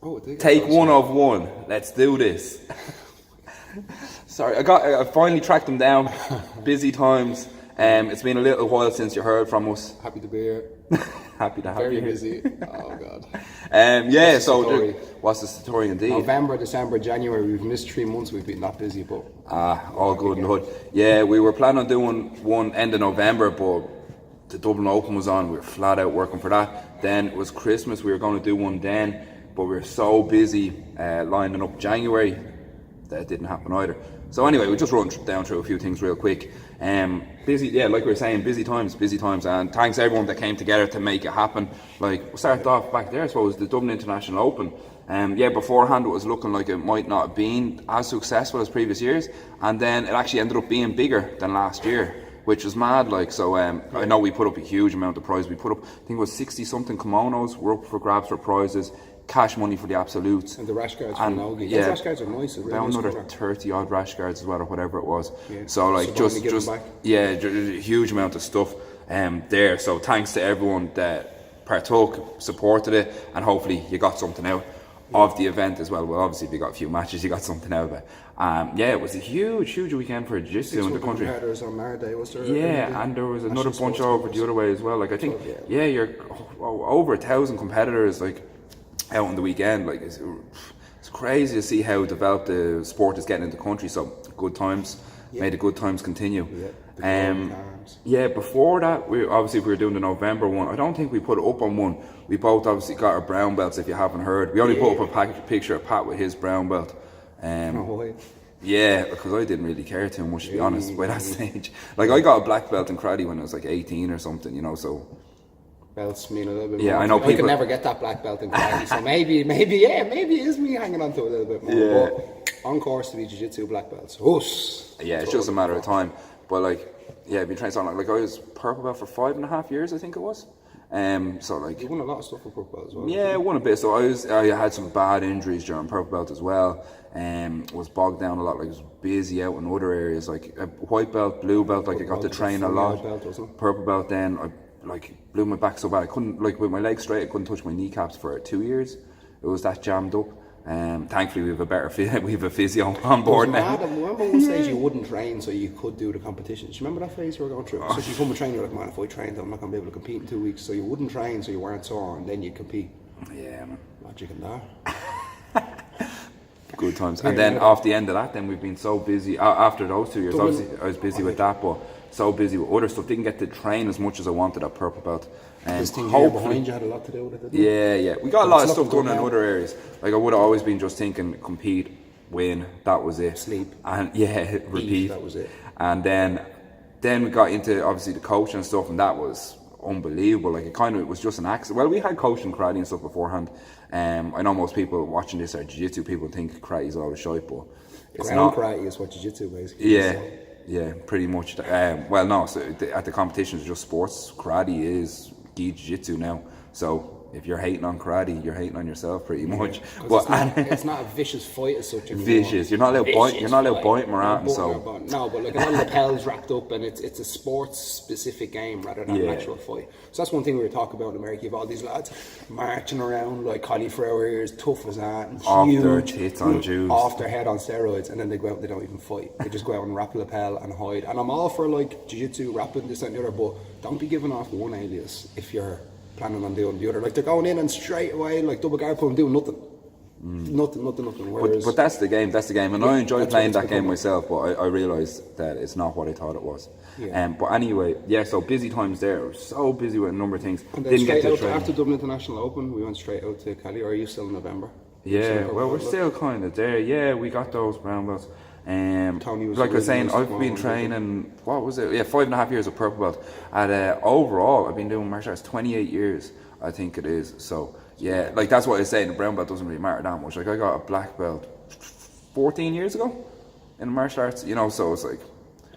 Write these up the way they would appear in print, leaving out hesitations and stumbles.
Oh, it did get Take closer. one of one. Let's do this. Sorry, I finally tracked them down. Busy times. It's been a little while since you heard from us. Happy to be here. Happy to have Very you here. busy. Oh god. Yeah, What's the so Satori? what's the Satori indeed? November, December, January. We've missed 3 months. We've been that busy, but All good in the hood. Yeah, we were planning on doing one end of November, but the Dublin Open was on. We were flat out working for that. Then it was Christmas. We were going to do one then, but we were so busy lining up January that it didn't happen either. So anyway, we just run down through a few things real quick. Busy, yeah, like we were saying, busy times, and thanks everyone that came together to make it happen. Like, we started off back there, I suppose, the Dublin International Open. Yeah, beforehand it was looking like it might not have been as successful as previous years, and then it actually ended up being bigger than last year, which was mad. Like, so I know we put up a huge amount of prizes. We put up, I think it was 60 something kimonos were up for grabs for prizes, cash money for the absolutes, and the rash guards from Nogi. yeah, Those rash guards are nice. Really about nice another colour. 30 odd rash guards as well, or whatever it was. Yeah. So like Satori giving back. yeah, a huge amount of stuff there. So thanks to everyone that partook, supported it, and hopefully you got something out of the event as well. Well, obviously if you got a few matches, you got something out of it. Yeah, it was a huge weekend for jiu-jitsu in the country. Competitors on our day, was there? Yeah, and there was another National bunch sports over competitors. the other way as well. Like I think, Yeah. yeah, you're over 1,000 competitors like out on the weekend. Like it's crazy to see how developed the sport is getting in the country. So good times, may the good times continue. Yeah, the growing arms. Yeah, before that, we were doing the November one. I don't think we put it up on one. We both obviously got our brown belts. If you haven't heard, we only put up a picture of Pat with his brown belt. Oh, wait. Yeah, because I didn't really care too much, to be honest, by that stage. Like, I got a black belt in karate when I was like 18 or something, you know, so... Belts mean a little bit Yeah, more. I know I people- could never get that black belt in karate, so maybe it is me hanging on to it a little bit more. Yeah. But on course to be jiu-jitsu black belts. Oosh. Yeah, it's just a matter of time. But, like, yeah, I've been training something like I was purple belt for 5.5 years, I think it was. So, like... You won a lot of stuff for purple belt as well. Yeah, I won a bit. So I had some bad injuries during purple belt as well. Was bogged down a lot. Like, I was busy out in other areas, like white belt, blue belt. Like, I got to belt, train a full lot. white belt, wasn't it? Purple belt. Then I like blew my back so bad I couldn't, like, with my legs straight, I couldn't touch my kneecaps for 2 years. It was that jammed up. Thankfully, we have a better we have a physio on board now. Remember one stage you wouldn't train so you could do the competitions? Do you remember that phase you were going through? So if you come and train, you're like, man, if I trained, I'm not going to be able to compete in 2 weeks. So you wouldn't train so you weren't sore, and then you'd compete. Yeah, man. Magic in that. Good times. And then off the end of that, then we've been so busy after those 2 years. Dublin- Obviously, I was busy with that, but so busy with other stuff. Didn't get to train as much as I wanted at purple belt. This thing here behind you had a lot to do with it, didn't it? Yeah. We got a lot of It's stuff looking done good in now. other areas. Like, I would have always been just thinking, compete, win, that was it. Sleep. And yeah, repeat. that was it. And then we got into obviously the coaching and stuff, and that was unbelievable. Like, it was just an accident. Well, we had coaching karate and stuff beforehand. I know most people watching this are jiu-jitsu people think karate is always shite, but it's Ground not. karate is what jiu-jitsu basically is. Yeah, pretty much. Well, no, so at the competitions, just sports. Karate is gi jiu-jitsu now. So if you're hating on karate, you're hating on yourself pretty much. 'Cause But it's not a vicious fight as such anymore. vicious. You're not allowed bite. You're not allowed fight. biting around. No, So but like a lot of lapels wrapped up, and it's a sports specific game rather than an Yeah. actual fight. So that's one thing we were talking about in America. You've all these lads marching around like cauliflower ears, tough as that, and Off huge, their tits on juice. off their head on steroids, and then they go out and they don't even fight. They just go out and wrap a lapel and hide. And I'm all for like jiu-jitsu, rapping this and the other, but don't be giving off one alias if you're planning on doing the other. Like, they're going in and straight away, like double guard pull and doing nothing. Nothing. Whereas, But that's the game. That's the game, and I enjoy that's playing what that it's game become. myself. But I realised that it's not what I thought it was. Yeah. But anyway, yeah. So busy times there. I was so busy with a number of things. and then Didn't get straight to out train. after Dublin International Open, we went straight out to Cali. Or are you still in November? Yeah, Still well, we're Look. still kind of there. Yeah, we got those brown belts. Tony was Like I was saying, originally I've been small, training. What was it? Yeah, 5.5 years of purple belt. And overall, I've been doing martial arts 28 years, I think it is. So yeah, like that's what I was saying. The brown belt doesn't really matter that much. Like, I got a black belt 14 years ago in martial arts. You know, so it's like,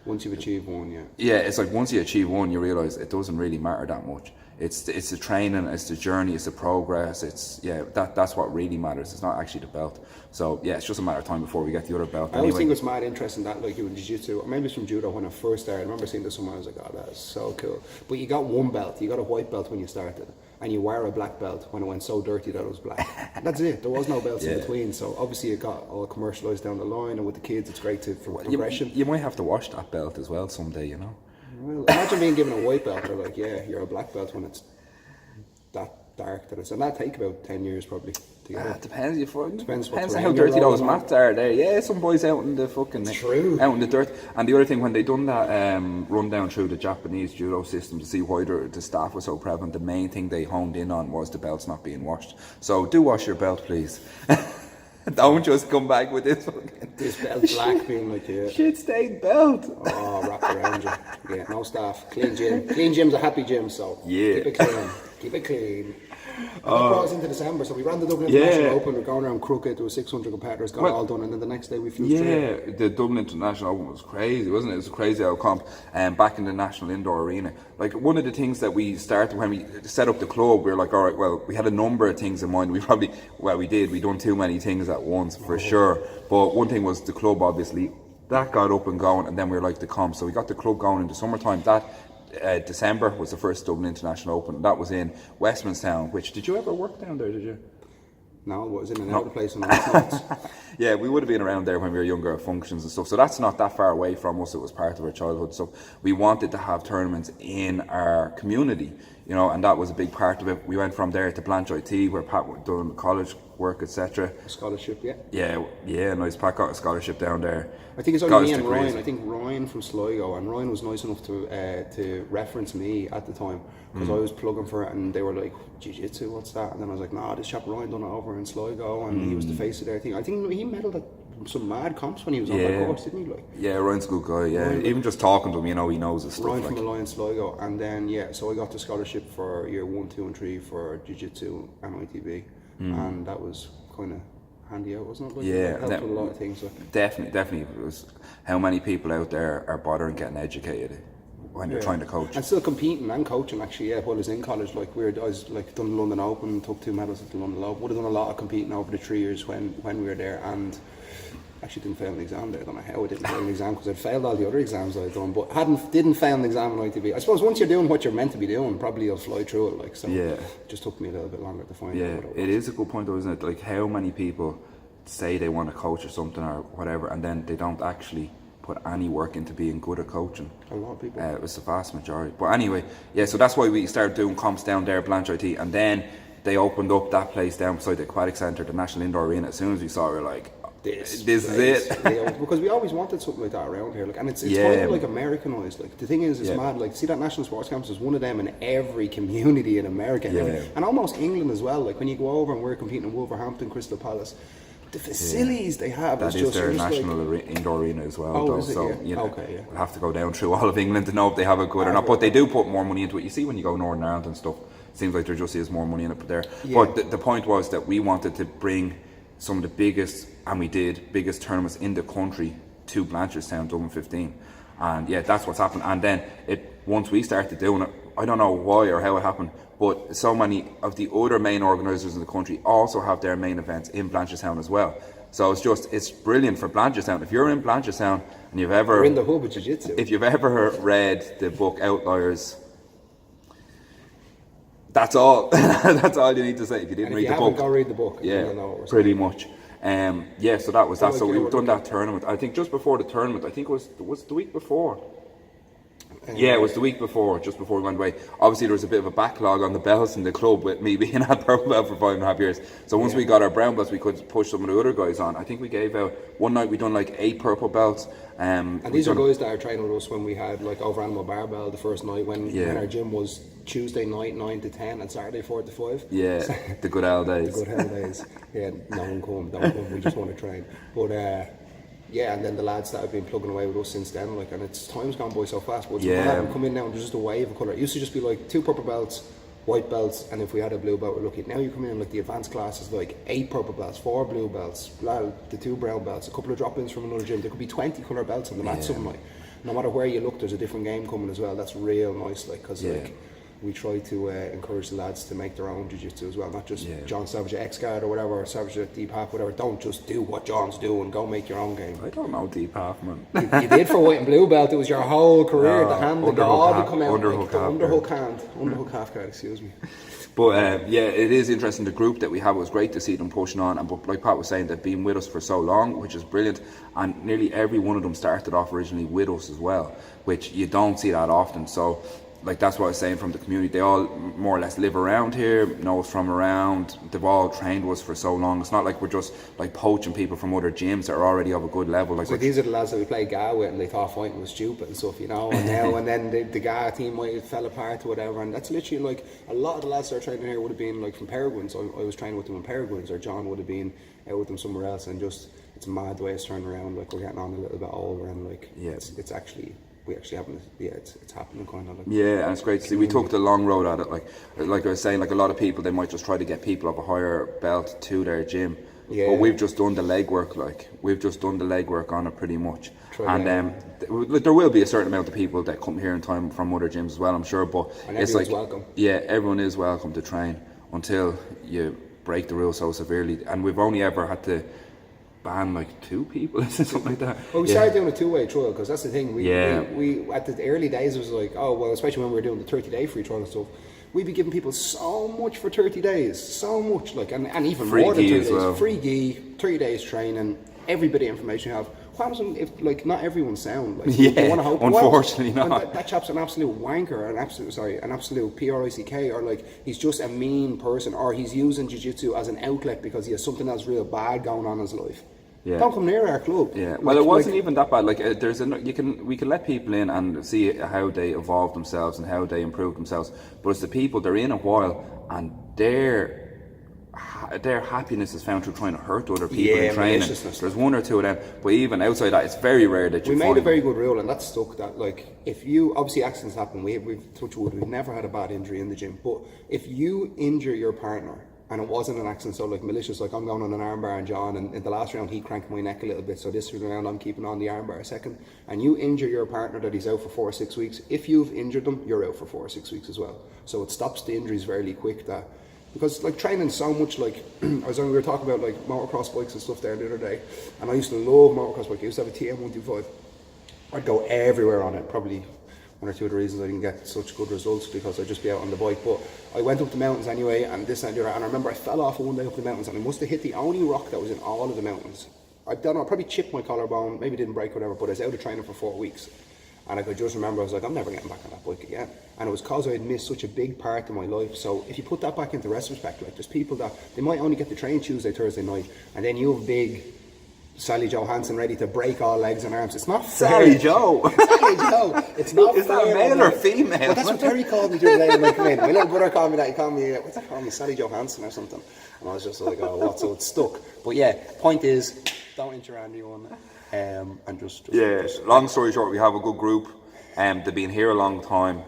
Once you've achieved one, yeah. yeah, it's like once you achieve one, you realise it doesn't really matter that much. It's the training, it's the journey, it's the progress. That's what really matters. It's not actually the belt. So yeah, it's just a matter of time before we get the other belt. I always Anyway. think it's mad interesting that, like, you in jiu-jitsu, or maybe it's from judo when I first started. I remember seeing this somewhere, I was like, oh, that is so cool. But you got one belt, you got a white belt when you started. and you wear a black belt when it went so dirty that it was black. That's it. There was no belts in between. So obviously it got all commercialised down the line, and with the kids, it's great for progression. You might have to wash that belt as well someday, you know. Well, imagine being given a white belt. They're like, yeah, you're a black belt when it's that dark that it's, and that take about 10 years probably. It depends. Depends what on how dirty those mats are there. Yeah, some boys out in the fucking out in the dirt. And the other thing, when they done that run down through the Japanese judo system to see why the staff was so prevalent, the main thing they honed in on was the belts not being washed. So do wash your belt, please. Don't just come back with this belt black being like shit stained belt. Oh, wrapped around you. Yeah, no staff. Clean gym. Clean gym's a happy gym, so keep it clean. Keep it clean. And that brought us into December, so we ran the Dublin International Open. We're going around crooked. There was 600 competitors, got it all done, and then the next day we flew straight. The Dublin International Open was crazy, wasn't it? It was a crazy out comp. Back in the National Indoor Arena, like one of the things that we started when we set up the club, we were like, all right, well, we had a number of things in mind. We done too many things at once for sure. But one thing was the club, obviously. That got up and going, and then we were like the comp. So we got the club going in the summertime. That December was the first Dublin International Open. That was in Westmanstown. Which, did you ever work down there? Did you? No, it was in another place on nights. Yeah, we would have been around there when we were younger at functions and stuff. So that's not that far away from us. It was part of our childhood. So we wanted to have tournaments in our community, you know, and that was a big part of it. We went from there to Blanche IT, where Pat was doing college work, etc. Scholarship, yeah, nice. Pat got a scholarship down there. I think it's only me and Ryan. I think Ryan from Sligo, and Ryan was nice enough to reference me at the time because I was plugging for it, and they were like, "Jiu-Jitsu, what's that?" And then I was like, "Nah, this chap Ryan done it over in Sligo, and he was the face of their thing." I think he medalled at some mad comps when he was on that course, didn't he? Like, yeah, Ryan's a good guy. Yeah, Ryan, even just talking to him, you know, he knows his stuff. Ryan from Alliance Sligo, and then so I got the scholarship for year 1, 2, and 3 for Jiu-Jitsu and ITB, and that was kind of handy out, wasn't it? Like, it helped with a lot of things. Like. Definitely. It was how many people out there are bothering getting educated when they're trying to coach. And still competing and coaching, actually, while I was in college. Like, I was like done the London Open, took 2 medals at the London Open. Would have done a lot of competing over the 3 years when we were there, and actually didn't fail an exam there. I don't know how I didn't fail an exam, because I'd failed all the other exams I'd done, but didn't fail an exam in ITB. I suppose once you're doing what you're meant to be doing, probably you'll fly through it. Like, so it just took me a little bit longer to find out what it was. It is a good point though, isn't it? Like, how many people say they want to coach or something or whatever, and then they don't actually put any work into being good at coaching. A lot of people. It was the vast majority. But anyway, so that's why we started doing comps down there, Blanche IT, and then they opened up that place down beside the Aquatic Centre, the National Indoor Arena. As soon as we saw it, we were like, this is it. Because we always wanted something like that around here, like, and it's kind of like Americanized. Like, the thing is, it's mad. Like, see that National Sports Campus is one of them in every community in America, and almost England as well. Like, when you go over and we're competing in Wolverhampton, Crystal Palace, the facilities they have that is their national indoor arena as well. Though. So you know, we'll have to go down through all of England to know if they have it good or not. But they do put more money into it. You see, when you go Northern Ireland and stuff, it seems like there just is more money in it there. But the point was that we wanted to bring some of the biggest, and we did, biggest tournaments in the country to Blanchardstown, Dublin 15. And that's what's happened. And then once we started doing it, I don't know why or how it happened, but so many of the other main organisers in the country also have their main events in Blanchardstown as well. So it's brilliant for Blanchardstown. If you're in Blanchardstown and you've ever... We're in the hub of Jiu-Jitsu. If you've ever read the book Outliers, that's all. That's all you need to say. If you didn't read the book, go read the book. Pretty much. So that was that. So we've done that tournament. I think just before the tournament. I think it was the week before. It was the week before, just before we went away. Obviously, there was a bit of a backlog on the belts in the club with me being at purple belt for 5.5 years. So once we got our brown belts, we could push some of the other guys on. I think we gave out one night. We done like 8 purple belts. And these are guys that are training with us when we had like over Animal Barbell the first night when our gym was Tuesday night 9 to 10 and Saturday 4 to 5. Yeah, the good old days. The good old days. Yeah, don't come. We just want to train. But and then the lads that have been plugging away with us since then, like, and it's time's gone by so fast. But come in now and there's just a wave of colour. It used to just be like 2 purple belts, white belts, and if we had a blue belt, we're lucky. Now you come in like the advanced classes, like 8 purple belts, 4 blue belts, the 2 brown belts, a couple of drop-ins from another gym. There could be 20 colour belts on the mat something like. No matter where you look, there's a different game coming as well. That's real nice, like, because like we try to encourage the lads to make their own jiu-jitsu as well, not just John Savage X-Guard or whatever, or Savage Deep Half, whatever. Don't just do what John's doing, go make your own game. I don't know Deep Half, man. You did for white and blue belt, it was your whole career. The hand, the guard would come out, underhook like, the underhook hand, underhook half guard, excuse me. But yeah, it is interesting. The group that we have, it was great to see them pushing on. And but like Pat was saying, they've been with us for so long, which is brilliant. And nearly every one of them started off originally with us as well, which you don't see that often. So like that's what I was saying from the community. They all more or less live around here, know us from around. They've all trained with us for so long. It's not like we're just like poaching people from other gyms that are already of a good level. Like so these are the lads that we played GA with, and they thought fighting was stupid and stuff, you know. And now and then the GA team might have fell apart or whatever. And that's literally like a lot of the lads that are training here would have been like from Peregrines. I was training with them in Peregrines, or John would have been out with them somewhere else. And just it's mad the way it's turning around. Like we're getting on a little bit older, and like it's actually. We actually haven't, it's happening kind of like. Yeah, and it's great to see. We took the long road at it. Like I was saying, like a lot of people, they might just try to get people of a higher belt to their gym. Yeah. But we've just done the legwork, on it pretty much. There will be a certain amount of people that come here in time from other gyms as well, I'm sure. But and it's like, welcome. Yeah, everyone is welcome to train until you break the rules so severely. And we've only ever had to ban like 2 people, something like that. Well, we started doing a 2-way trial because that's the thing. We at the early days it was like, oh well, especially when we were doing the 30-day free trial and stuff, we'd be giving people so much for 30 days, so much, like, and even free more than 30 days. Well. Free gi, 30 days training, every bit of information you have. What happens if like not everyone's sound? Like, yeah, want to hope, unfortunately not. That chap's an absolute wanker, an absolute prick, or like he's just a mean person, or he's using jiu-jitsu as an outlet because he has something else real bad going on in his life. Yeah. Don't come near our club. Yeah. Well, it wasn't even that bad. Like we can let people in and see how they evolve themselves and how they improve themselves. But it's the people, they're in a while and their happiness is found through trying to hurt other people in training. There's 1 or 2 of them. But even outside that, it's very rare that you made a very good rule, and that's stuck. That like if you obviously accidents happen. We've touched wood. We've never had a bad injury in the gym. But if you injure your partner, and it wasn't an accident, so like malicious, like I'm going on an armbar and John, and in the last round he cranked my neck a little bit, so this round I'm keeping on the armbar a second, and you injure your partner that he's out for 4 or 6 weeks, if you've injured them, you're out for 4 or 6 weeks as well. So it stops the injuries fairly quick, that because like training so much, like we were talking about like motocross bikes and stuff there the other day, and I used to love motocross bikes. I used to have a TM125. I'd go everywhere on it, probably 1 or 2 of the reasons I didn't get such good results because I'd just be out on the bike. But I went up the mountains anyway, and this and the other, and I remember I fell off one day up the mountains, and I must have hit the only rock that was in all of the mountains. I don't know, I probably chipped my collarbone, maybe didn't break, whatever, but I was out of training for 4 weeks. And I could just remember, I was like, I'm never getting back on that bike again. And it was because I had missed such a big part of my life. So if you put that back into retrospect, like there's people that, they might only get to train Tuesday, Thursday night, and then you have big Sally Johansson ready to break all legs and arms. It's not fair. Sally Joe. Sally Joe. It's not Is fair. Is that male or female? Well, that's what Terry called me the other day when I come in. My little brother called me that. He called me, what's that called me? Sally Johansson or something. And I was just like, oh, what? So it's stuck. But yeah, point is, don't injure anyone. And just long story short, we have a good group. They've been here a long time.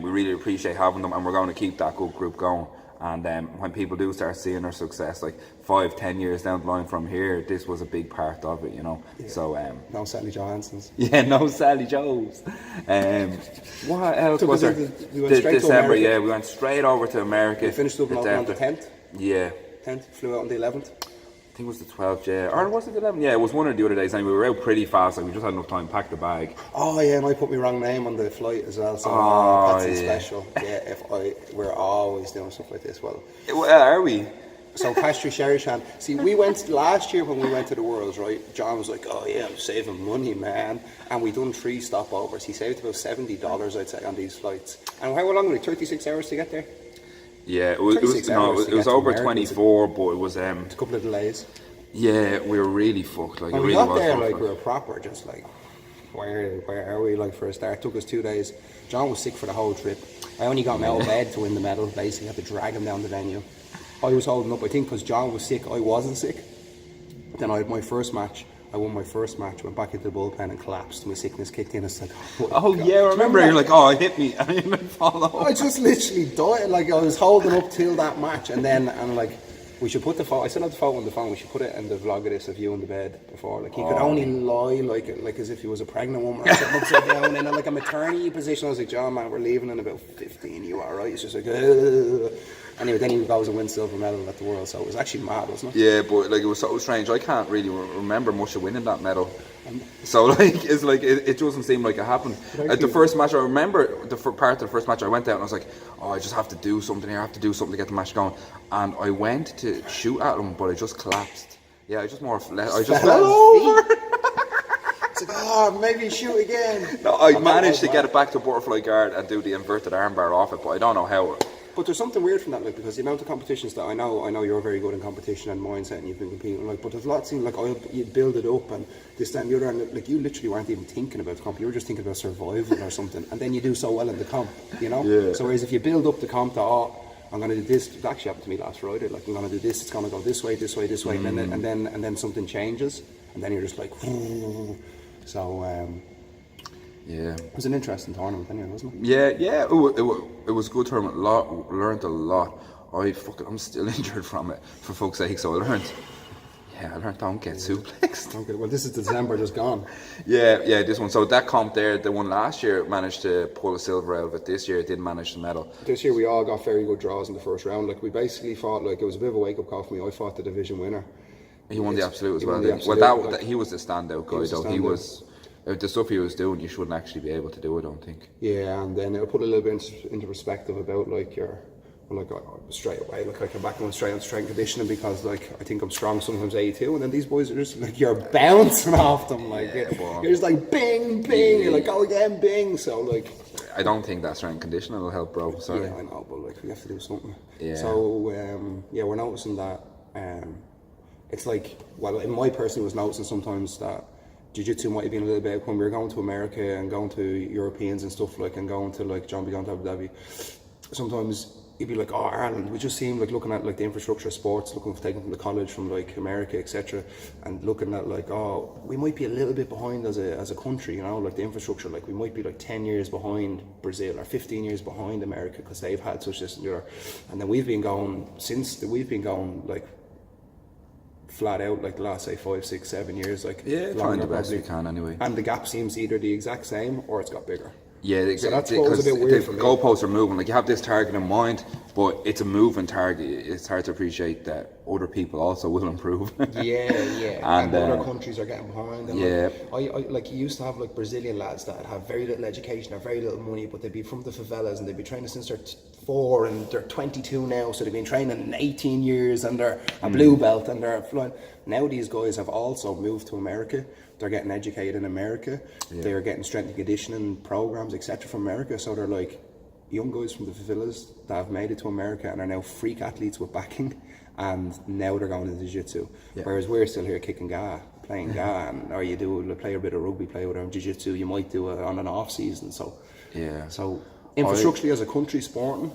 We really appreciate having them, and we're going to keep that good group going. And when people do start seeing our success, like 5-10 years down the line from here, this was a big part of it, you know. Yeah. So no Sally Johanssons. Yeah, no Sally Joes. What else was there? We went straight December, to America. yeah, we went straight over to America. We finished up on the 10th. Yeah. 10th, flew out on the 11th. I think it was the 12th, yeah. Or was it the 11th? Yeah, it was one of the other days. And we were out pretty fast. Like we just had enough time to pack the bag. Oh yeah, and I put my wrong name on the flight as well. So that's special. Yeah, we're always doing stuff like this. Well, are we? So Castry Sherishan. See, we went last year when we went to the Worlds, right? John was like, "Oh yeah, I'm saving money, man," and we done 3 stopovers. He saved about $70, I'd say, on these flights. And how long were they? 36 hours to get there. Yeah, it was over 24, but it was a couple of delays. Yeah, we were really fucked. Like when it we really got was there, fucked. like we were proper, just like where are we? Like for a start, it took us 2 days. John was sick for the whole trip. I only got him out of bed to win the medal. Basically, had to drag him down the venue. I was holding up. I think because John was sick, I wasn't sick. Then I had my first match. I won my first match, went back into the bullpen and collapsed. My sickness kicked in. It's like, oh yeah, I remember you're like, oh, it hit me. I didn't even fall over. I just literally died. Like I was holding up till that match, and then like we should put the photo. I still have the photo on the phone. We should put it in the vlog of this of you in the bed before. Like he could only lie like as if he was a pregnant woman or something upside down in like a maternity position. I was like, John, man, we're leaving in about 15. You alright? It's just like, ugh. Anyway, then he goes and wins silver medal at the World, so it was actually mad, wasn't it? Yeah, but like it was so strange. I can't really remember much of winning that medal. So like it's like it doesn't seem like it happened. At the first match, I remember part of the first match. I went out and I was like, oh, I just have to do something here. I have to do something to get the match going. And I went to shoot at him, but I just collapsed. Yeah, I just fell over. It's like, oh, maybe shoot again. No, I managed to get it back to butterfly guard and do the inverted armbar off it, but I don't know how. But there's something weird from that, like, because the amount of competitions that I know you're very good in competition and mindset, and you've been competing, like, but there's a lot seem like you build it up and this, that, and the other, and like you literally weren't even thinking about the comp, you were just thinking about survival or something, and then you do so well in the comp, you know. Yeah. So whereas if you build up the comp that I'm going to do this, it actually happened to me last Friday, like I'm going to do this, it's going to go this way, and then something changes, and then you're just like, so. Yeah, it was an interesting tournament anyway, wasn't it? Yeah, it was a good tournament. Learned a lot. I'm still injured from it, for fuck's sake. So I learned don't get suplexed. Okay, well this is December just gone. Yeah, this one. So that comp there, the one last year managed to pull a silver out of it. This year it didn't manage the medal. This year we all got very good draws in the first round. Like we basically fought, like it was a bit of a wake up call for me. I fought the division winner. He won the absolute as well. He was the standout guy though. He was. The stuff he was doing, you shouldn't actually be able to do, I don't think. Yeah, and then it'll put a little bit into perspective about like straight away, like I came back and straight on strength conditioning because like I think I'm strong sometimes 82, and then these boys are just like you're bouncing off them, like you're just like bing, bing, you're like go again, bing. So like I don't think that strength conditioning will help, bro. Sorry. Yeah, I know, but like we have to do something. Yeah. So we're noticing that it's like, well, in my person was noticing sometimes that Jiu-Jitsu might have been a little bit, when we were going to America and going to Europeans and stuff like, and going to like John be going to Abu Dhabi, sometimes you'd be like, oh, Ireland, we just seem like looking at like the infrastructure of sports, looking for taking from the college from like America, etc., and looking at like, oh, we might be a little bit behind as a country, you know, like the infrastructure, like we might be like 10 years behind Brazil or 15 years behind America because they've had such this and the other, and then we've been going like flat out like the last say 5, 6, 7 years, like trying the best we can anyway, and the gap seems either the exact same or it's got bigger. Yeah, so that's what was a bit weird for me. Goalposts are moving. Like you have this target in mind, but it's a moving target. It's hard to appreciate that other people also will improve. yeah, and other countries are getting behind. And I like you used to have like Brazilian lads that have very little education or very little money, but they'd be from the favelas and they'd be training since they're 4 and they're 22 now, so they've been training 18 years and they're a blue belt and they're flying. Now these guys have also moved to America. They're getting educated in America. They're getting strength and conditioning programs, etc., from America. So they're like young guys from the favelas that have made it to America and are now freak athletes with backing, and now they're going into jiu-jitsu. Whereas we're still here kicking playing and or you play a bit of rugby, play with our jiu-jitsu. You might do it on an off season. So infrastructurally as a country, sporting,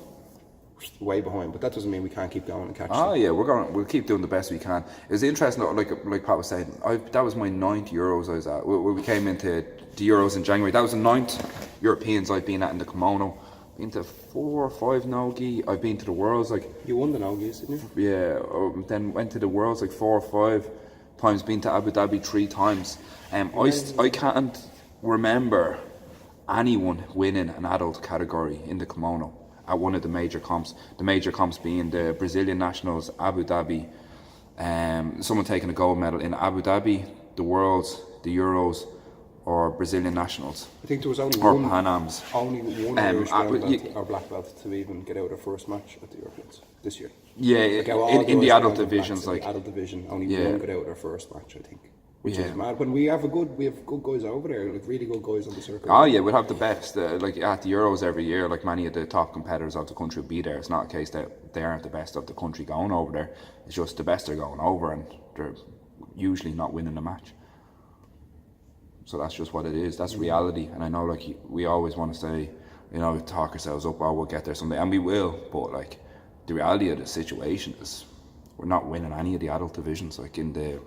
way behind, but that doesn't mean we can't keep going and catch them. Yeah, we'll keep doing the best we can. It was interesting, like Pat was saying, that was my 9th Euros I was at. We came into the Euros in January. That was the 9th Europeans I've been at in the kimono. Been to 4 or 5 no-gi. I've been to the Worlds, like you won the no-gis, didn't you? Yeah, then went to the Worlds like 4 or 5 times. Been to Abu Dhabi 3 times. I can't remember anyone winning an adult category in the kimono at one of the major comps. The major comps being the Brazilian Nationals, Abu Dhabi, someone taking a gold medal in Abu Dhabi, the Worlds, the Euros, or Brazilian Nationals. I think there was only one Pan Ams. Only one Irish brown belt or black belt to even get out their first match at the Europeans this year. Yeah, like in the adult divisions, like the adult division, only one got out their first match, I think. Which is mad. When we have good guys over there, like really good guys on the circuit. Oh yeah, we'll have the best. Like at the Euros every year, like many of the top competitors of the country will be there. It's not a case that they aren't the best of the country going over there. It's just the best are going over, and they're usually not winning the match. So that's just what it is. That's reality. And I know, like we always want to say, you know, talk ourselves up. Oh, we'll get there someday, and we will. But like the reality of the situation is, we're not winning any of the adult divisions. Like in the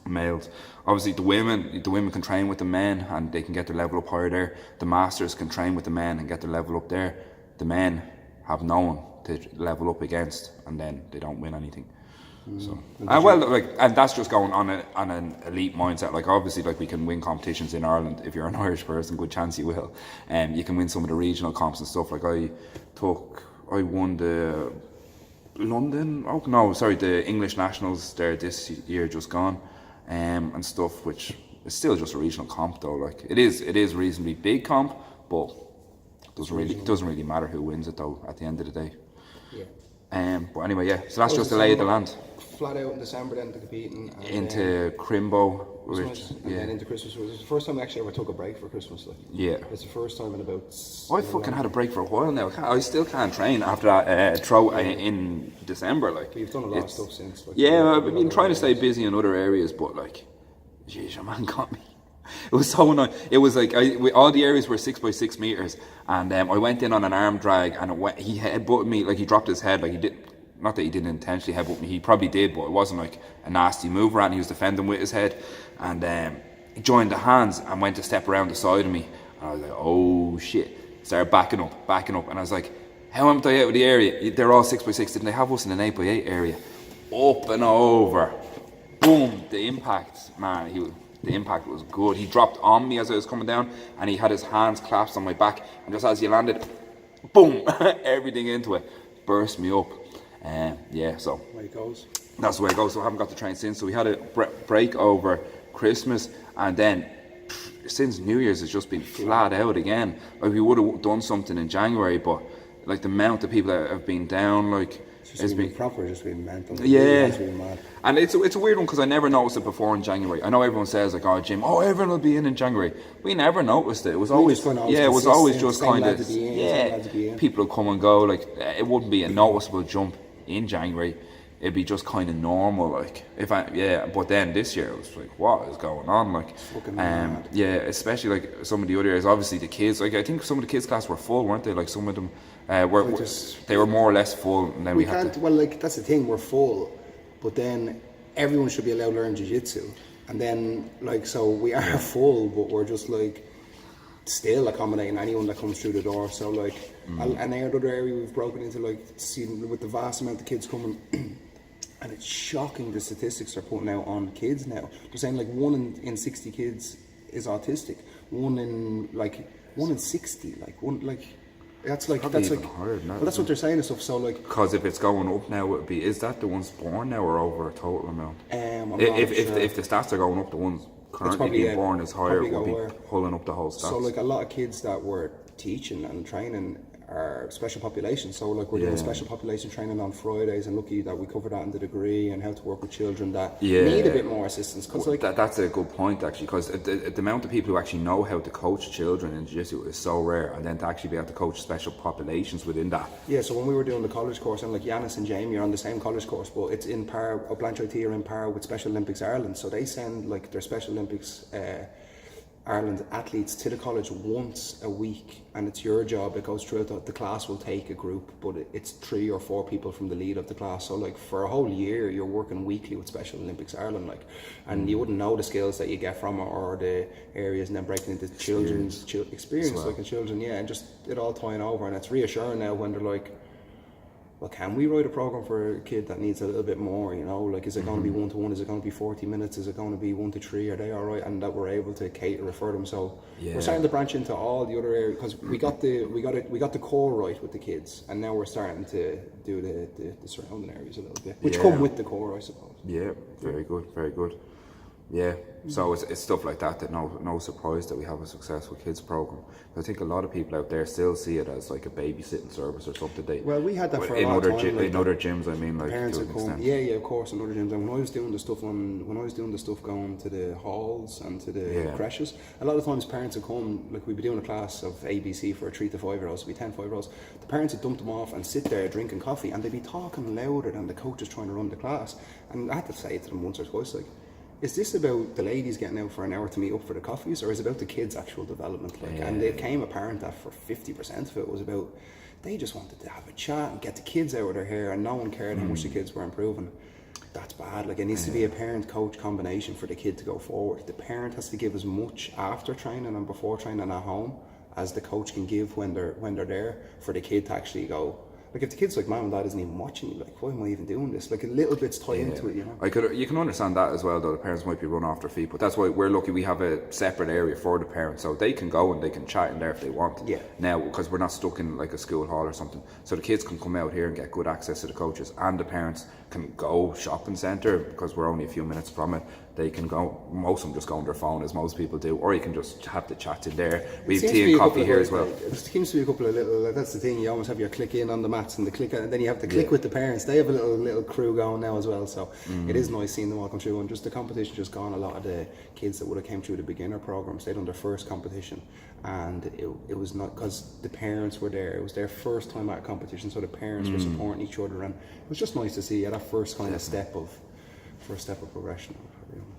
males, obviously the women can train with the men and they can get their level up higher there. The masters can train with the men and get their level up there. The men have no one to level up against, and then they don't win anything. So and that's just going on an elite mindset. Like obviously, like we can win competitions in Ireland. If you're an Irish person, good chance you will. You can win some of the regional comps and stuff. Like I won the London. Oh no, sorry, the English nationals there this year just gone, and stuff. Which is still just a regional comp though. Like it is reasonably big comp, but it doesn't really matter who wins it though at the end of the day. Yeah. But anyway, yeah. So that's just the lay of the land. Flat out in December then to competing. Into Crimbo, then into Christmas. It was the first time I actually ever took a break for Christmas. Like. Yeah. It's the first time in about. I fucking had a break for a while now. I still can't train after that throw in December. Like. But you've done a lot of stuff since. Like, yeah, I've been trying to stay busy in other areas, but like, jeez, your man got me. It was so annoying. It was like all the areas were 6 by 6 meters, and I went in on an arm drag, and he headbutted me, like he dropped his head, like he did. Not that he didn't intentionally headbutt me, he probably did, but it wasn't like a nasty move around. He was defending with his head, and he joined the hands and went to step around the side of me, and I was like, oh shit. Started backing up, and I was like, how am I out of the area? They're all 6 by 6. Didn't they have us in an 8 by 8 area? Up and over, boom. The impact, man. The impact was good. He dropped on me as I was coming down, and he had his hands clasped on my back, and just as he landed, boom, everything into it, burst me up. So way it goes. That's the way it goes. So I haven't got to train since. So we had a break over Christmas, and then since New Year's it's just been flat out again. Like we would have done something in January, but like the amount of people that have been down, like it's been proper, just been mental. Yeah, it's been mad. And it's a weird one because I never noticed it before in January. I know everyone says like, oh, Jim, everyone will be in January. We never noticed it. It was always just kind of people would come and go. Like it wouldn't be a noticeable jump in January. It'd be just kind of normal, like but then this year it was like, what is going on? Like, especially like some of the other areas. Obviously the kids, like I think some of the kids' class were full, weren't they? Like some of them were more or less full, and then we had to. Well, like that's the thing, we're full, but then everyone should be allowed to learn jiu-jitsu, and then like so we are full, but we're just like still accommodating anyone that comes through the door. So like, and another area we've broken into, like, seeing with the vast amount of kids coming, and it's shocking the statistics they're putting out on kids now. They're saying like 1 in 60 kids is autistic. 1 in 60, that's like higher than that, well, that's what they're saying and stuff. So like, because if it's going up now, it would be, is that the ones born now or over a total amount? If the stats are going up, the ones currently being born is higher, will be pulling up the whole stats. So like a lot of kids that we're teaching and training are special population. So like we're doing special population training on Fridays, and lucky that we cover that in the degree and how to work with children that need a bit more assistance. Cause like that's a good point actually, because the amount of people who actually know how to coach children in jiu-jitsu is so rare, and then to actually be able to coach special populations within that. Yeah, so when we were doing the college course, and like Yanis and Jamie are on the same college course, but it's in par, Blanchard are in par with Special Olympics Ireland. So they send like their Special Olympics Ireland athletes to the college once a week, and it's your job. It goes through the class will take a group, but it's 3 or 4 people from the lead of the class. So like for a whole year you're working weekly with Special Olympics Ireland, like, and you wouldn't know the skills that you get from it or the areas, and then breaking into children's experience like in children, and just it all tying over. And it's reassuring now when they're like, well, can we write a program for a kid that needs a little bit more, you know, like, is it going to be 1-to-1, is it going to be 40 minutes, is it going to be 1-to-3, are they all right? And that we're able to cater for them. So we're starting to branch into all the other areas, because we got the core right with the kids, and now we're starting to do the surrounding areas a little bit, which come with the core, I suppose. Yeah, very good. Yeah, so it's stuff like that no surprise that we have a successful kids program. I think a lot of people out there still see it as like a babysitting service or something. We had that for a in long other time. In other gyms, I mean, like parents to an extent. Yeah, of course, in other gyms. And when I was doing the stuff going to the halls and to the creches, a lot of times parents would come. Like we'd be doing a class of ABC for 3 to 5 year olds, so it'd be 10 5-year-olds. The parents would dump them off and sit there drinking coffee, and they'd be talking louder than the coaches trying to run the class. And I had to say to them once or twice, like, is this about the ladies getting out for an hour to meet up for the coffees, or is it about the kids' actual development? Like, and it came apparent that for 50% of it was about, they just wanted to have a chat and get the kids out of their hair, and no one cared how much the kids were improving. That's bad. Like, it needs to be a parent-coach combination for the kid to go forward. The parent has to give as much after training and before training at home as the coach can give when they're there, for the kid to actually go. Like if the kid's like, mum and dad isn't even watching you, like why am I even doing this? Like a little bit's tied into it, you know. You can understand that as well, though the parents might be run off their feet, but that's why we're lucky we have a separate area for the parents, so they can go and they can chat in there if they want. Yeah. Now, because we're not stuck in like a school hall or something, so the kids can come out here and get good access to the coaches, and the parents can go shopping centre because we're only a few minutes from it. They can go, most of them just go on their phone as most people do, or you can just have the chat in there. We have tea and coffee here as well. There seems to be a couple of little, like, that's the thing, you almost have your click in on the mats and the click, and then you have the click with the parents. They have a little crew going now as well, so it is nice seeing them all come through. And just the competition just gone, a lot of the kids that would have came through the beginner programs, they'd done their first competition, and it was not, because the parents were there, it was their first time at a competition, so the parents were supporting each other, and it was just nice to see that first kind of step of progression.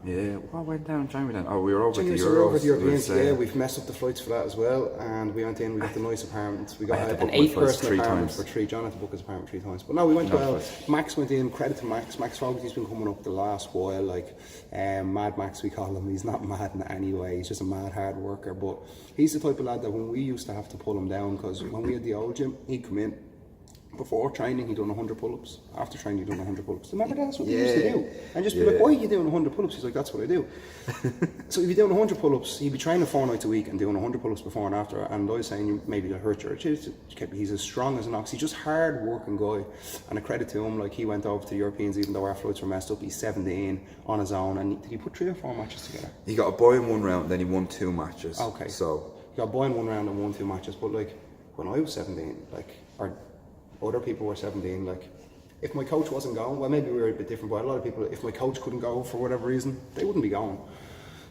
Yeah, what went down in January then? Oh, we were over January, the so Euros. we're over the Europeans, yeah, we've messed up the flights for that as well, and we went in, we got the nice apartments, we got an 8-person apartment for 3, Jonathan booked his apartment 3 times, but no, we went well. Max went in, credit to Max Fogarty's been coming up the last while, like, Mad Max we call him. He's not mad in any way, he's just a mad hard worker, but he's the type of lad that when we used to have to pull him down, because when we had the old gym, he'd come in, before training, he'd done 100 pull-ups. After training, he'd done 100 pull-ups. Remember, that's what he used to do. And just be like, why are you doing 100 pull-ups? He's like, that's what I do. So he'd be doing 100 pull-ups. He'd be training 4 nights a week and doing 100 pull-ups before and after. And I was saying, maybe it'll hurt your chest. He's as strong as an ox. He's just hard-working guy. And a credit to him, like, he went over to the Europeans, even though our flights were messed up. He's 17 on his own. And did he put 3 or 4 matches together? He got a boy in 1 round, then he won 2 matches. Okay. So he got a boy in 1 round and won 2 matches. But, like, when I was 17, like, other people were 17, like, if my coach wasn't going, well, maybe we were a bit different, but a lot of people, if my coach couldn't go for whatever reason, they wouldn't be going.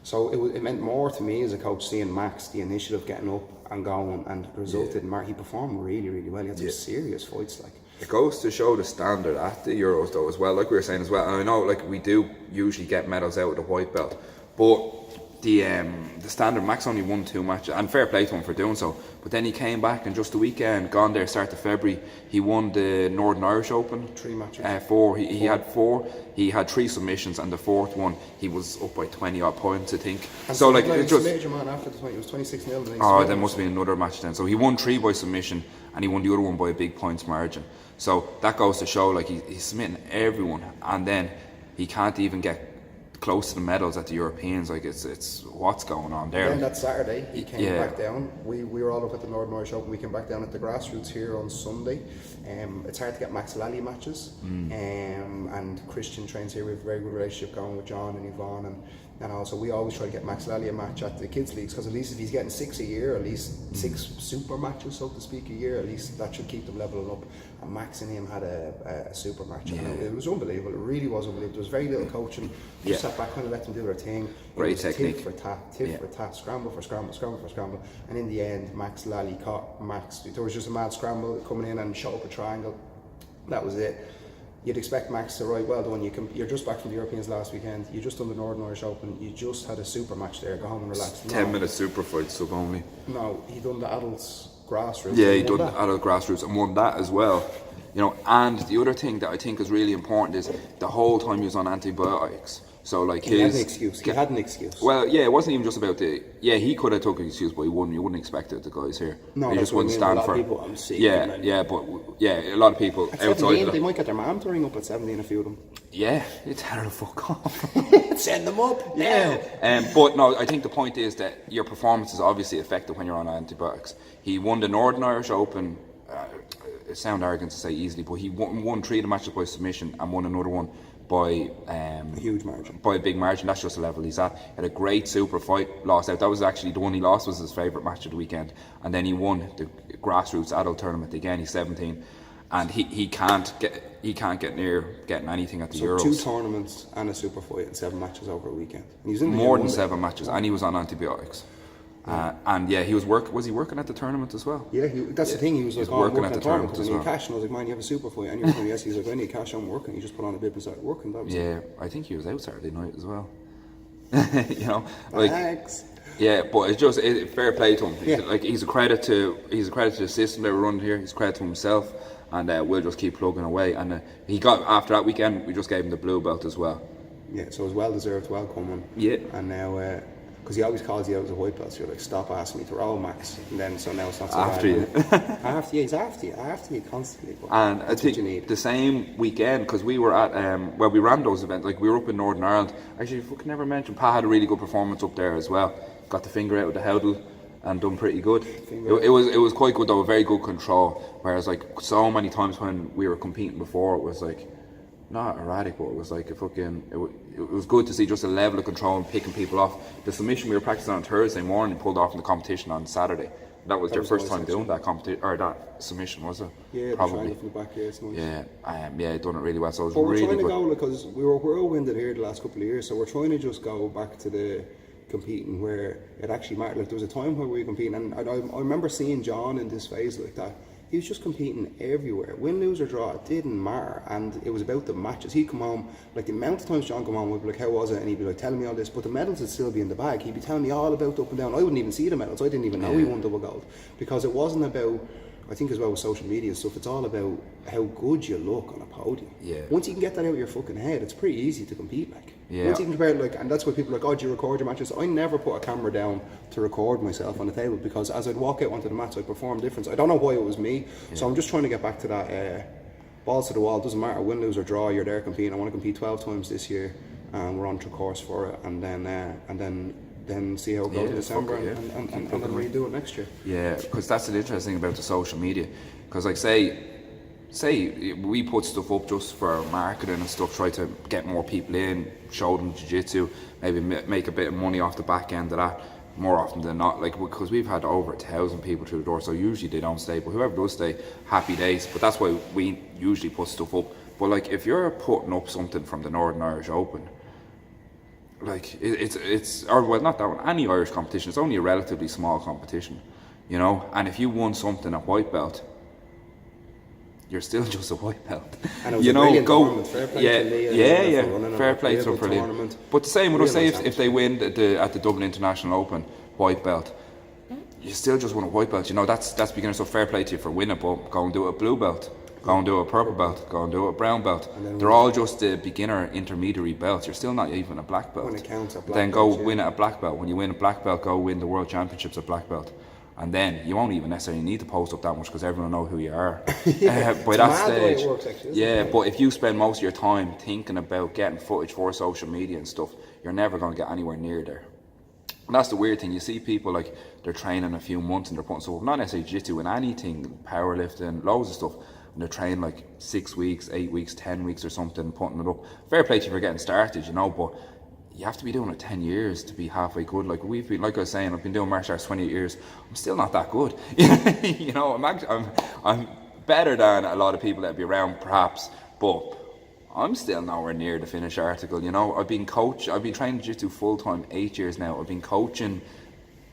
So it meant more to me as a coach seeing Max, the initiative getting up and going, and it resulted in he performed really, really well. He had some serious fights, like. It goes to show the standard at the Euros though as well, like we were saying as well, and I know like we do usually get medals out with the white belt, but the standard, Max only won 2 matches, and fair play to him for doing so, but then he came back and just the weekend gone there, start of February, he won the Northern Irish Open. 3 matches. 4. He had 4. He had 3 submissions, and the 4th one he was up by 20 odd points, I think. And so like it just major man after the 20, it was 26-0. Oh, there must be another match then. So he won 3 by submission, and he won the other one by a big points margin. So that goes to show like he's submitting everyone, and then he can't even get close to the medals at the Europeans. Like it's what's going on there. Then that Saturday he came back down. We were all up at the Northern Irish Open. We came back down at the Grassroots here on Sunday. It's hard to get Max Lally matches, and Christian trains here. We have a very good relationship going with John and Yvonne, and also we always try to get Max Lally a match at the kids leagues, because at least if he's getting 6 a year, at least 6 super matches, so to speak, a year, at least that should keep them leveling up. And Max and him had a super match, and it was unbelievable. It really was unbelievable. There was very little coaching. Just sat back, kind of let them do their thing. Great technique. Tit for tat, scramble for scramble, and in the end, Max Lally caught Max. There was just a mad scramble coming in and shot up a triangle. That was it. You'd expect Max to write, well done, you're just back from the Europeans last weekend, you just done the Northern Irish Open, you just had a super match there, go home and relax. 10-minute super fight sub only. No, he done the adults grassroots. Yeah, he done the adult grassroots and won that as well. You know, and the other thing that I think is really important is the whole time he was on antibiotics. So like he had an excuse. Well, yeah, it wasn't even just about he could have took an excuse, but he wouldn't. You wouldn't expect it, the guys here. No, they just wouldn't stand for. People, I'm sick, but a lot of people at outside. 17, they might get their mum to ring up at 17, a few of them. Yeah, you tell her to fuck off. Send them up now. But no, I think the point is that your performance is obviously affected when you're on antibiotics. He won the Northern Irish Open. It sounds arrogant to say easily, but he won 3 of the matches by submission and won another one by a huge margin. By a big margin. That's just the level he's at. Had a great super fight, lost out. That was actually the one he lost, was his favourite match of the weekend. And then he won the grassroots adult tournament again. He's 17, and he can't get near getting anything at the Euros. 2 tournaments and a super fight and 7 matches over a weekend. And he was in more than 7 matches, and he was on antibiotics. And he was he working at the tournament as well? Yeah, that's the thing. He was like, working at the tournament as well. I need cash, and I was like, man, you have a super fight. And you're like, yes. He's like, I need cash. I'm working. He just put on a bib and started working. That was I think he was out Saturday night as well. You know, like. Thanks. Yeah, but it's just fair play to him. Yeah. Like he's a credit to the system that we're running here. He's a credit to himself, and we'll just keep plugging away. And he got, after that weekend, we just gave him the blue belt as well. Yeah, so it was well deserved, well coming. Yeah. And now because he always calls you out as a white belt. So you're like, stop asking me to roll, Max. And then so now it's not so After bad. you. He's after you constantly. But And that's I think what you need. the same weekend, because we were at, well, we ran those events, like we were up in Northern Ireland. Actually, if we can never mention, Pa had a really good performance up there as well. Got the finger out of the hurdle and done pretty good. It was quite good though, very good control. Whereas like so many times when we were competing before, it was like, not erratic, but it was like a fucking, it was good to see just a level of control and picking people off. The submission we were practicing on Thursday morning pulled off in the competition on Saturday. That was their first time doing that competition, or that submission, was it? Yeah, probably. from the back, yeah, it's nice. Yeah, done it really well. So it was But we're really trying to good. go, because we were whirlwinded here the last couple of years, so we're trying to just go back to the competing where it actually mattered. Like there was a time where we were competing, and I remember seeing John in this phase like that. He was just competing everywhere. Win, lose or draw, it didn't matter. And it was about the matches. He'd come home, like the amount of times John come home, we'd be like, how was it? And he'd be like, telling me all this, but the medals would still be in the bag. He'd be telling me all about the up and down. I wouldn't even see the medals. I didn't even know he won double gold. Because it wasn't about, I think as well with social media and stuff, it's all about how good you look on a podium. Yeah. Once you can get that out of your fucking head, it's pretty easy to compete like. Yeah. Once you can compare, like, and that's why people are like, oh, do you record your matches? I never put a camera down to record myself on the table, because as I'd walk out onto the match, I'd perform different. I don't know why it was me, so I'm just trying to get back to that balls to the wall. It doesn't matter, win, lose or draw, you're there competing. I want to compete 12 times this year, and we're on to course for it, and then see how it goes in December, and then redo it next year. Yeah, because that's the interesting thing about the social media. Because like say we put stuff up just for marketing and stuff, try to get more people in, show them jiu-jitsu, maybe make a bit of money off the back end of that. More often than not, like, because we've had over 1,000 people through the door, so usually they don't stay, but whoever does stay, happy days. But that's why we usually put stuff up. But like, if you're putting up something from the Northern Irish Open, like it's or well, not that one, any Irish competition, it's only a relatively small competition, you know. And if you won something at white belt, you're still just a white belt. And it was you a know, brilliant go tournament. Fair play to Leah for running fair it. play Real to good for Leah. tournament. But the same with us, Real say nice if they win at the Dublin International Open white belt, you still just won a white belt. You know, that's beginner. So fair play to you for winning, but go and do a blue belt, go and do a purple belt, go and do a brown belt. They're all just the beginner intermediary belts. You're still not even a black belt. When it counts at black then go belt, win at a black belt. When you win a black belt, go win the world championships at black belt. And then you won't even necessarily need to post up that much because everyone will know who you are. By that stage, it works, actually, but if you spend most of your time thinking about getting footage for social media and stuff, you're never going to get anywhere near there. And that's the weird thing. You see people like they're training a few months and they're putting stuff up, not necessarily jiu-jitsu, in anything, powerlifting, loads of stuff. And they're training like 6 weeks, 8 weeks, 10 weeks or something, putting it up. Fair play to you for getting started, you know, but you have to be doing it 10 years to be halfway good. Like we've been, like I was saying, I've been doing martial arts 28 years. I'm still not that good. You know, I'm better than a lot of people that be around perhaps, but I'm still nowhere near the finished article. You know, I've been training jiu-jitsu full time 8 years now. I've been coaching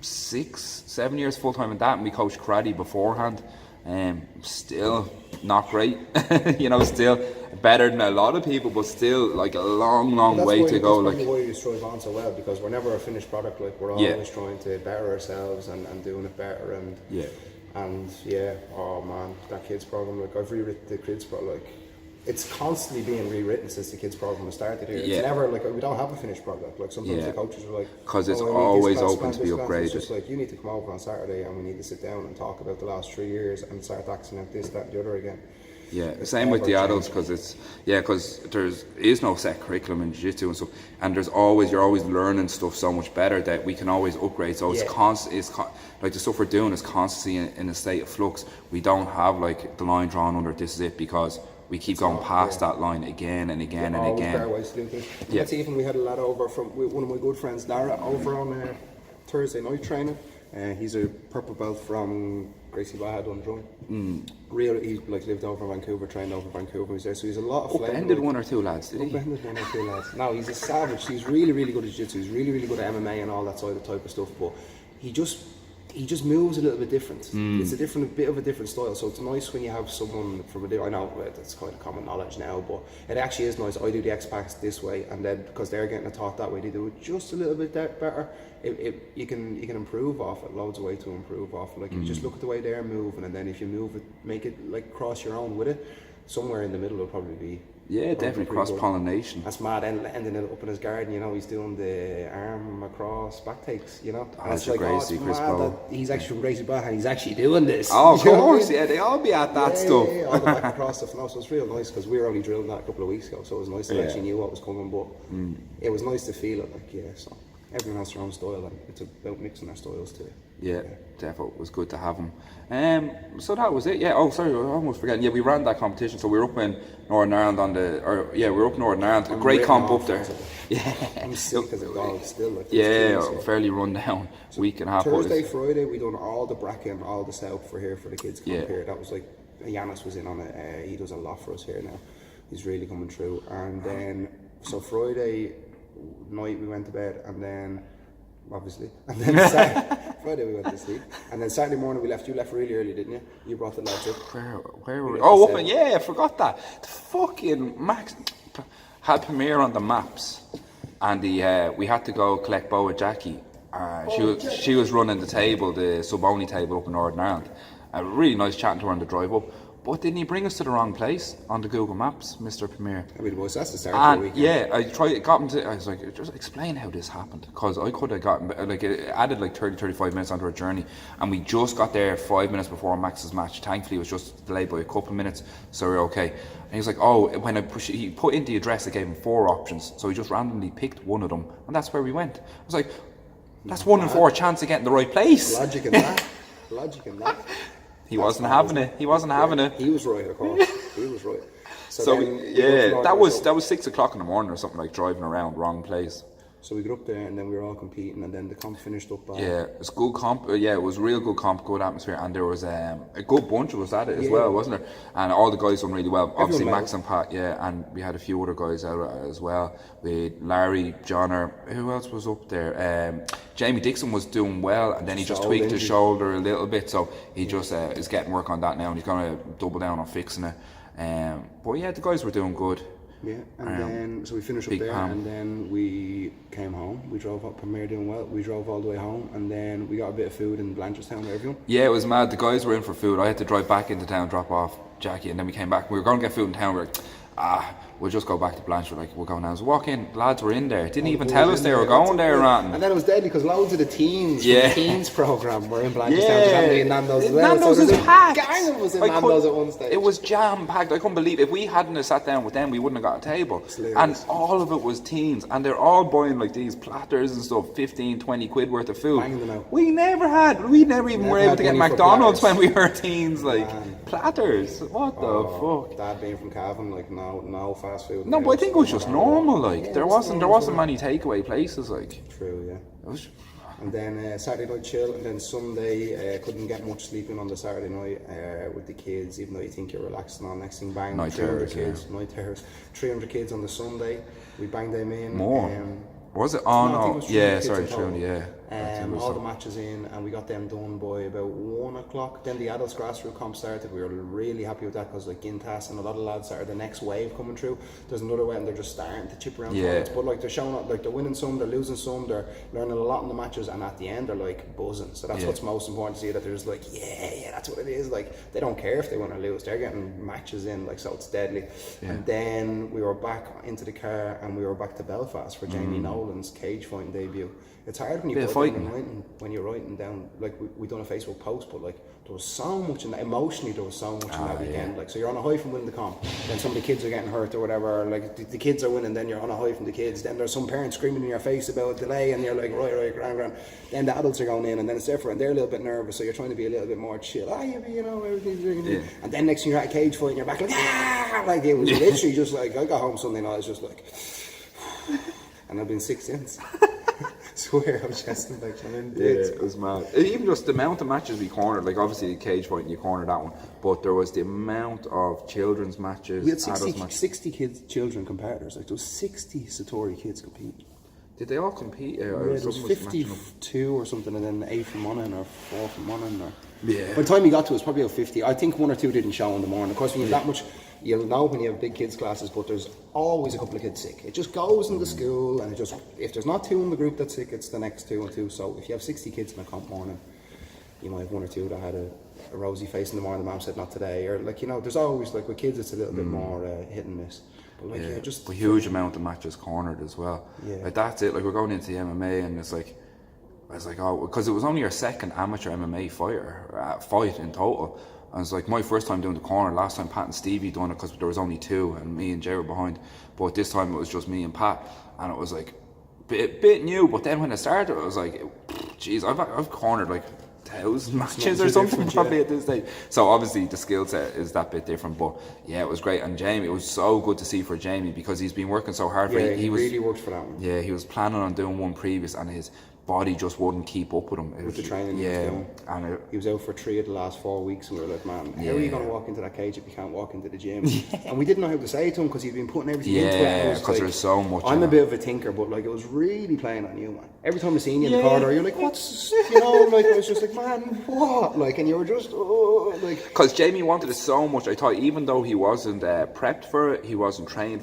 6-7 years full time in that, and we coached karate beforehand. Still not great. You know, still better than a lot of people, but still like a long way to go. That's why you strive on so well, because we're never a finished product. Like we're always trying to better ourselves and doing it better. And oh man, that kids program. Like I've rewritten the kids program. Like it's constantly being rewritten since the kids program was started here. It's never like we don't have a finished product. Like sometimes the coaches are like, because it's always open to be upgraded. It's just like you need to come over on Saturday and we need to sit down and talk about the last 3 years and start axing out this, that, and the other again. Yeah, it's same with the adults, because because there is no set curriculum in jiu-jitsu and stuff, and you're always learning stuff so much better that we can always upgrade. So it's like the stuff we're doing is constantly in a state of flux. We don't have like the line drawn under this is it, because we keep going past that line again and again and again. Better ways to do things. Let's see, even we had a lad over from one of my good friends, Lara, over on Thursday night training. He's a purple belt from Gracie Bahad on drum. He like lived over in Vancouver, trained over in Vancouver. He's there, so he's a lot of flavor. Upended one or two lads, did he? Upended one or two lads. No, he's a savage. He's really good at jiu-jitsu. He's really good at MMA and all that sort of type of stuff. But he just moves a little bit different. It's a bit of a different style. So it's nice when you have someone from I know that's kind of common knowledge now, but it actually is nice. I do the X-Packs this way, and then because they're getting it taught that way, they do it just a little bit better. You can improve off it. Loads of way to improve off it. Like if you just look at the way they're moving, and then if you move it, make it like cross your own with it. Somewhere in the middle will probably be Yeah, definitely cross-pollination. That's mad, ending it up in his garden, you know, he's doing the arm across back takes, you know. And That's Gracie, Chris mad Bowe. that he's actually from Gracie back and he's actually doing this. Oh, of You know what I course, mean? yeah, they all be at that stuff. Yeah, all the back across stuff. No, so it's real nice because we were only drilling that a couple of weeks ago, so it was nice that I actually knew what was coming, but it was nice to feel it, like, yeah, so everyone has their own style and it's about mixing their styles too. Yeah, definitely. It was good to have him. So that was it. Yeah. Oh, sorry, I almost forgot. Yeah, we ran that competition. So we were up in Northern Ireland we were up in Northern Ireland. A great comp up there. Yeah. I'm sick as a dog still. Like, Yeah, fairly run down. Week and a half. Thursday, Friday, we done all the bracken, all the south for the kids come Yeah. here. That was like, Yanis was in on it. He does a lot for us here now. He's really coming through. And then, so Friday night we went to bed, and then obviously, and then Friday we went to sleep, and then Saturday morning we left. You left really early, didn't you? You brought the lads up. Where were we? Oh, up in, yeah, I forgot that. The fucking Max had premiere on the maps, and we had to go collect Bo and Jackie. She was running the table, the sub-only table up in Northern Ireland. Really nice chatting to her on the drive up. But didn't he bring us to the wrong place on the Google Maps, Mr. Premier? I mean, that's the start of the weekend. Yeah, I was like, just explain how this happened. Because I could have gotten, like, it added like 30, 35 minutes onto our journey. And we just got there 5 minutes before Max's match. Thankfully, it was just delayed by a couple of minutes, so we we're okay. And he was like, oh, when he put in the address, it gave him 4 options. So he just randomly picked one of them. And that's where we went. I was like, that's 1 in 4 chance of getting the right place. Logic in that. Logic in that. He wasn't having it. He wasn't having it. He was right, of course. He was right. So that was 6 o'clock in the morning or something, like driving around wrong place. So we got up there and then we were all competing, and then the comp finished up. Yeah, it's good comp. Yeah, it was real good comp, good atmosphere, and there was a good bunch of us at it as well, wasn't there? And all the guys done really well. Obviously, Max and Pat, yeah, and we had a few other guys out as well. We had Larry, Johnner, who else was up there? Jamie Dixon was doing well, and then he just tweaked his shoulder a little bit, so he just is getting work on that now, and he's going to double down on fixing it. But yeah, the guys were doing good. Yeah, and then so we finished up there, and then we came home. We drove up. Premier doing well. We drove all the way home, and then we got a bit of food in Blanchardstown with everyone. Yeah, it was mad. The guys were in for food. I had to drive back into town, drop off Jackie, and then we came back. We were going to get food in town. We were like, we'll just go back to Blanchard. Like, we'll go now. So walk in. Lads were in there. Didn't even tell us they were going there, Ranton. And then it was deadly because loads of the teens from the teens program were in Blanchardstown. Yeah, in Nando's as well. Nando's so is packed. Gang of us in Nando's at one stage. It was jam packed. I couldn't believe it. If we hadn't have sat down with them, we wouldn't have got a table. And all of it was teens, and they're all buying like these platters and stuff, 15, 20 quid worth of food. Banging them out. We never even were able to get McDonald's when we were teens. Like platters. What the fuck? Dad being from Cavan, like no fast food. No, but I think it was just normal. Like there wasn't many takeaway places. Like true, yeah. It was. And then Saturday night chill, and then Sunday couldn't get much sleeping on the Saturday night with the kids, even though you think you're relaxing on. Next thing, bang, night 300 terrors, kids, night terrors, 300 kids on the Sunday. We banged them in. More. Was it? Oh no, yeah, sorry, true, yeah. All the matches in, and we got them done by about 1 o'clock. Then the adults grassroots comp started. We were really happy with that because like Gintas and a lot of lads are the next wave coming through. There's another way, and they're just starting to chip around. Yeah. But like they're showing up, like they're winning some, they're losing some, they're learning a lot in the matches, and at the end they're like buzzing. So that's what's most important to see, that they're just like, yeah, that's what it is. Like they don't care if they win or lose. They're getting matches in, like, so it's deadly. Yeah. And then we were back into the car, and we were back to Belfast for Jamie Nolan's cage fighting debut. It's hard when you when you're writing down, like we done a Facebook post, but like there was so much in that, emotionally there was so much in that weekend. Like, so you're on a high from winning the comp, then some of the kids are getting hurt or whatever, like the kids are winning, then you're on a high from the kids, then there's some parents screaming in your face about a delay, and you're like, right, grand. Then the adults are going in, and then it's different, and they're a little bit nervous, so you're trying to be a little bit more chill, everything's and then next thing you're at a cage fight and you're back like it was literally just like, I got home Sunday night, it's just like and I've been sick since. Swear I was chesting back. It was mad. Even just the amount of matches we cornered, like obviously the cage fight and you cornered that one, but there was the amount of children's matches. We had 60 kids, children competitors. Like there was 60 Satori kids competing. Did they all compete? There was 52 or something, and then 8 from Monaghan or 4 from Monaghan. Yeah. By the time we got to it was probably about 50. I think 1 or 2 didn't show in the morning. Of course, when you have that much, you'll know when you have big kids classes, but there's always a couple of kids sick. It just goes into school, and it just, if there's not 2 in the group that's sick, it's the next 2 and 2. So if you have 60 kids in a comp morning, you might have 1 or 2 that had a rosy face in the morning. The mom said not today, or like, there's always, like with kids it's a little bit more hit and miss. But like, yeah, just a huge amount of matches cornered as well. Yeah. Like that's it. Like we're going into the MMA, and it's like, I was like, oh, because it was only our second amateur MMA fight in total. I was like, my first time doing the corner. Last time Pat and Stevie done it because there was only two, and me and Jay were behind. But this time it was just me and Pat, and it was like bit new. But then when it started, I was like, geez, I've cornered like 1,000 matches or something probably at this stage. So obviously the skill set is that bit different, but yeah, it was great. And Jamie, it was so good to see for Jamie because he's been working so hard for yeah, it. he really worked for that one. Yeah, he was planning on doing one previous, and his body just wouldn't keep up with him. With the training yeah, he was doing. and He was out for 3 of the last 4 weeks, and we were like, man, how are you going to walk into that cage if you can't walk into the gym? And we didn't know how to say it to him because he'd been putting everything into it. Yeah, because there's so much. I'm a bit of a thinker, but like it was really playing on you, man. Every time I seen you in the corridor, you're like, what's, you know, like I was just like, man, what? Like, and you were just, like. Because Jamie wanted it so much. I thought even though he wasn't prepped for it, he wasn't trained for it.